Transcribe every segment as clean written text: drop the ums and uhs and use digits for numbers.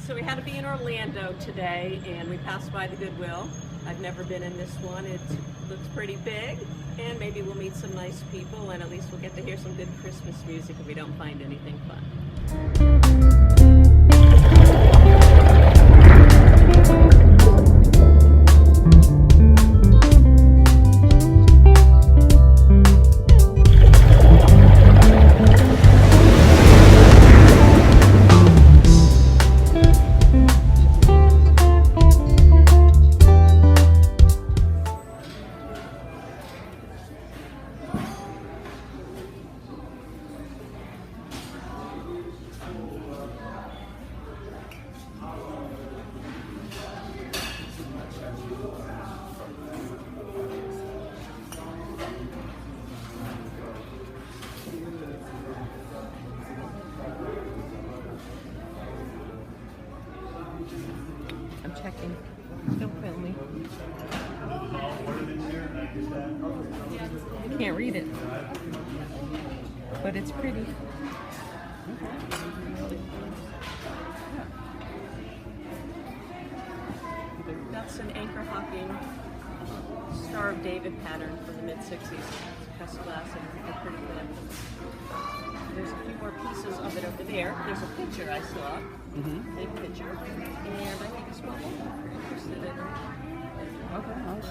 So we had to be in Orlando today, and we passed by the Goodwill. I've never been in this one. It looks pretty big, and maybe we'll meet some nice people, and at least we'll get to hear some good Christmas music if we don't find anything fun. I'm checking. Don't film me. I can't read it, but it's pretty. That's an anchor hocking Star of David pattern from the mid-60s. It's pressed glass and it's pretty good. There's a few more pieces of it over there. There's a picture I saw, big picture, and I think it's what we're interested in. Okay, I'll look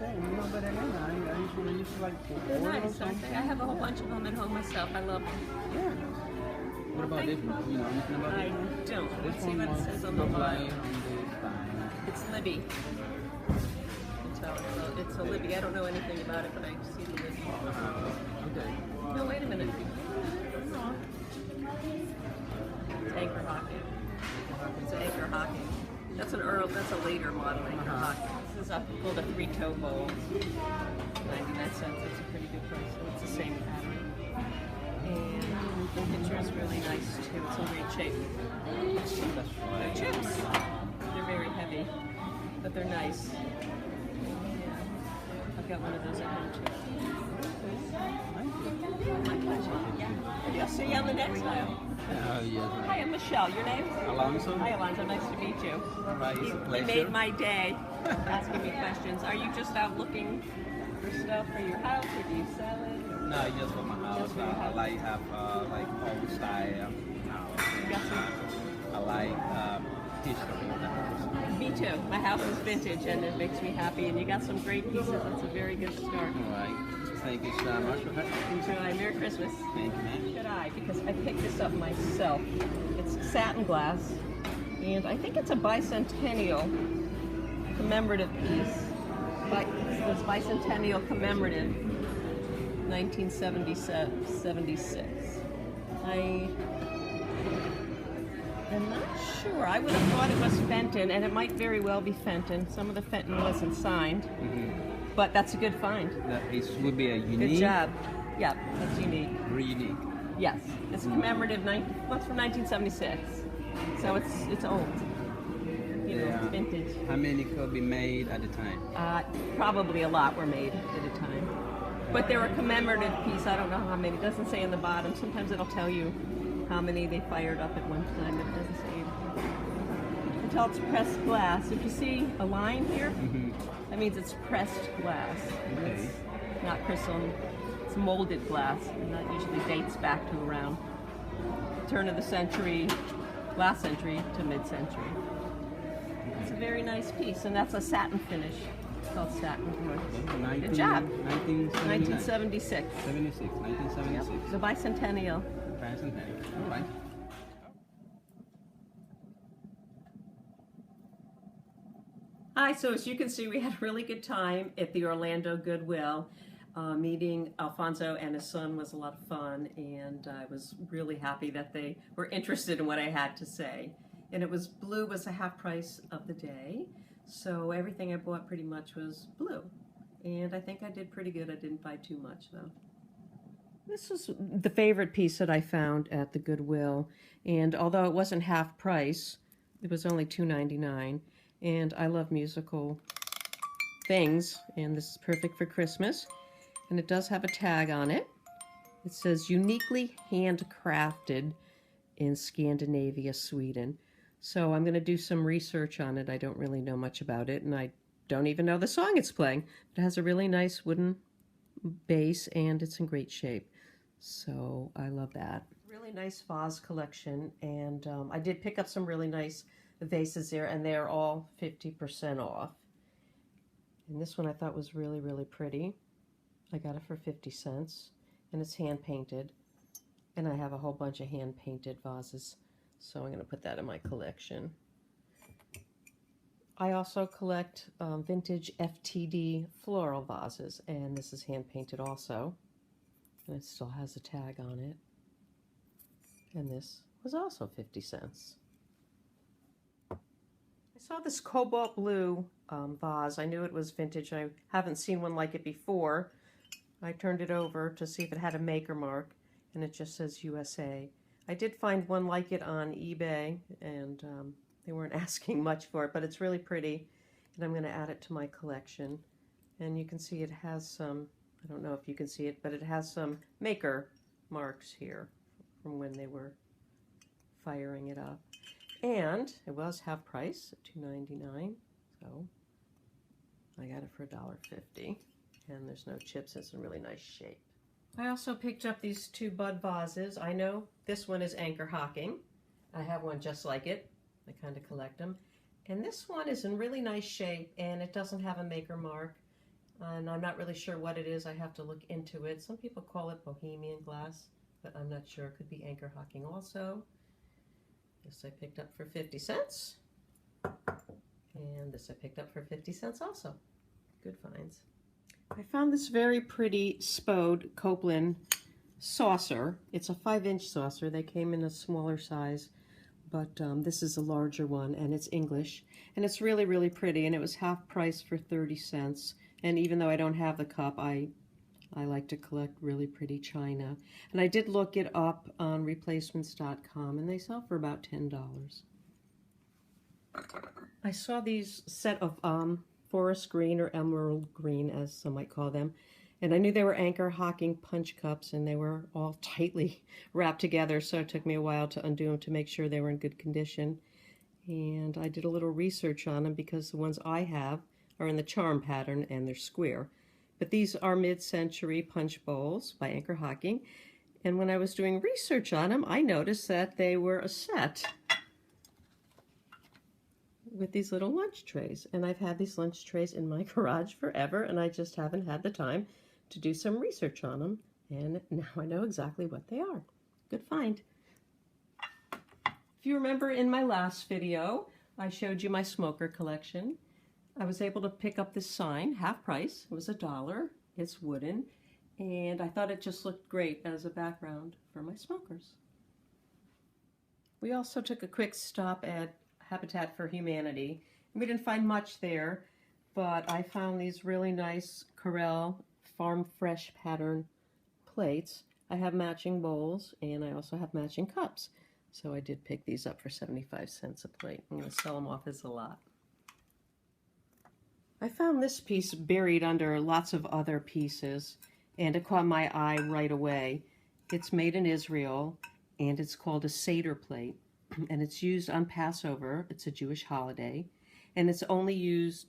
at it. You know better than I used to like They're nice, aren't they? I have a whole bunch of them at home myself. I love them. Yeah. What about this one? You know anything about I this? don't. This Let's see one what it says on the was bottom. on It's Libby. So it's a Libby. I don't know anything about it, but I see the Libby. Okay. No, wait a minute. It's anchor hocking. It's anchor hocking. That's an Earl. That's a later model anchor hocking. This is called a 3-toe bowl. 99 cents. That's a pretty good price. So it's the same pattern. And the picture is really nice too. It's in great shape. They're chips. They're very heavy, but they're nice. I've got one of those at home too. My pleasure. Maybe I'll see you on the next aisle. Yes. Hi, I'm Michelle. Your name? Alonso. Hi, Alonso. Nice to meet you. Right, it's a You pleasure. made my day asking me questions. Are you just out looking for stuff for your house, or do you sell it? Or? No, just for my house. Just for your house. I like have like old style house. Got some? I like history of the house. Me too. My house is vintage, and it makes me happy. And you got some great pieces. That's a very good start. All right. Thank you so much for having me. Enjoy. Merry Christmas. Thank you, man. Good eye, because I picked this up myself. It's satin glass, and I think it's a bicentennial commemorative piece. This bicentennial commemorative, 1976. I am not sure. I would have thought it was Fenton, and it might very well be Fenton. Some of the Fenton wasn't signed, but that's a good find. That would be a unique. Good job. Yeah, that's unique. Unique. Yes, it's commemorative. What's from 1976, so it's old. You know, it's vintage. How many could be made at the time? Probably a lot were made at a time, but they're a commemorative piece. I don't know how many. It doesn't say in the bottom. Sometimes it'll tell you how many they fired up at one time. It doesn't say. Until it's pressed glass. If you see a line here, that means it's pressed glass. Okay. It's not crystal. It's molded glass, and that usually dates back to around turn of the century, last century to mid-century. It's a very nice piece, and that's a satin finish. It's called satin. Good job. 1976. 1976. Yep. The bicentennial. Bicentennial. All right. Hi, so as you can see, we had a really good time at the Orlando Goodwill. Meeting Alfonso and his son was a lot of fun, and I was really happy that they were interested in what I had to say. And it was blue was the half price of the day, so everything I bought pretty much was blue. And I think I did pretty good. I didn't buy too much though. This was the favorite piece that I found at the Goodwill, and although it wasn't half price, it was only $2.99. And I love musical things, and this is perfect for Christmas. And it does have a tag on it. It says uniquely handcrafted in Scandinavia, Sweden. So I'm going to do some research on it. I don't really know much about it, and I don't even know the song it's playing. It has a really nice wooden base, and it's in great shape. So I love that. Really nice vase collection, and I did pick up some really nice vases there, and they're all 50% off. And this one I thought was really, really pretty. I got it for 50 cents, and it's hand painted. And I have a whole bunch of hand painted vases, so I'm going to put that in my collection. I also collect vintage FTD floral vases, and this is hand painted also. And it still has a tag on it. And this was also 50 cents. I saw this cobalt blue vase. I knew it was vintage. I haven't seen one like it before. I turned it over to see if it had a maker mark, and it just says USA. I did find one like it on eBay, and they weren't asking much for it, but it's really pretty, and I'm going to add it to my collection. And you can see it has some, I don't know if you can see it, but it has some maker marks here from when they were firing it up. And it was half price at $2.99, so I got it for $1.50. And there's no chips. It's in really nice shape. I also picked up these two bud vases. I know this one is anchor hocking. I have one just like it. I kind of collect them. And this one is in really nice shape, and it doesn't have a maker mark. And I'm not really sure what it is. I have to look into it. Some people call it bohemian glass, but I'm not sure. It could be anchor hocking also. This I picked up for 50 cents. And this I picked up for 50 cents also. Good finds. I found this very pretty Spode Copeland saucer. It's a 5-inch saucer. They came in a smaller size, but this is a larger one, and it's English. And it's really, really pretty, and it was half price for 30 cents. And even though I don't have the cup, I like to collect really pretty china. And I did look it up on replacements.com, and they sell for about $10. I saw these set of forest green, or emerald green as some might call them, and I knew they were anchor hocking punch cups, and they were all tightly wrapped together, so it took me a while to undo them to make sure they were in good condition. And I did a little research on them because the ones I have are in the charm pattern and they're square. But these are mid-century punch bowls by Anchor Hocking, and when I was doing research on them, I noticed that they were a set with these little lunch trays. And I've had these lunch trays in my garage forever, and I just haven't had the time to do some research on them. And now I know exactly what they are. Good find. If you remember in my last video, I showed you my smoker collection. I was able to pick up this sign, half price. It was $1. It's wooden, and I thought it just looked great as a background for my smokers. We also took a quick stop at Habitat for Humanity. We didn't find much there, but I found these really nice Corel Farm Fresh pattern plates. I have matching bowls, and I also have matching cups. So I did pick these up for 75 cents a plate. I'm going to sell them off as a lot. I found this piece buried under lots of other pieces, and it caught my eye right away. It's made in Israel, and it's called a Seder Plate. And it's used on Passover. It's a Jewish holiday, and it's only used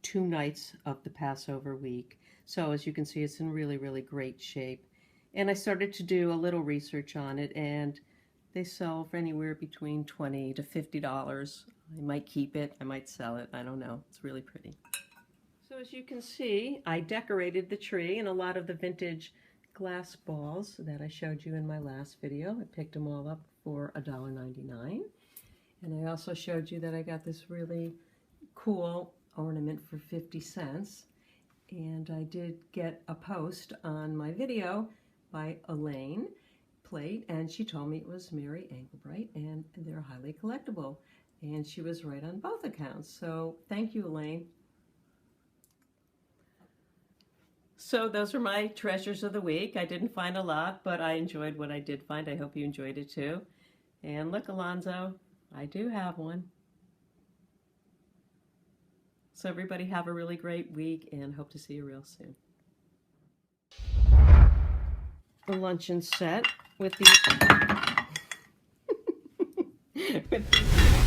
2 nights of the Passover week. So as you can see, it's in really, really great shape. And I started to do a little research on it, and they sell for anywhere between $20 to $50. I might keep it, I might sell it, I don't know. It's really pretty. So as you can see, I decorated the tree, and a lot of the vintage glass balls that I showed you in my last video, I picked them all up for $1.99. And I also showed you that I got this really cool ornament for 50 cents. And I did get a post on my video by Elaine Plate, and she told me it was Mary Engelbright, and they're highly collectible. And she was right on both accounts. So thank you, Elaine. So those are my treasures of the week. I didn't find a lot, but I enjoyed what I did find. I hope you enjoyed it too. And look, Alonzo, I do have one. So everybody have a really great week, and hope to see you real soon. The luncheon set with these with these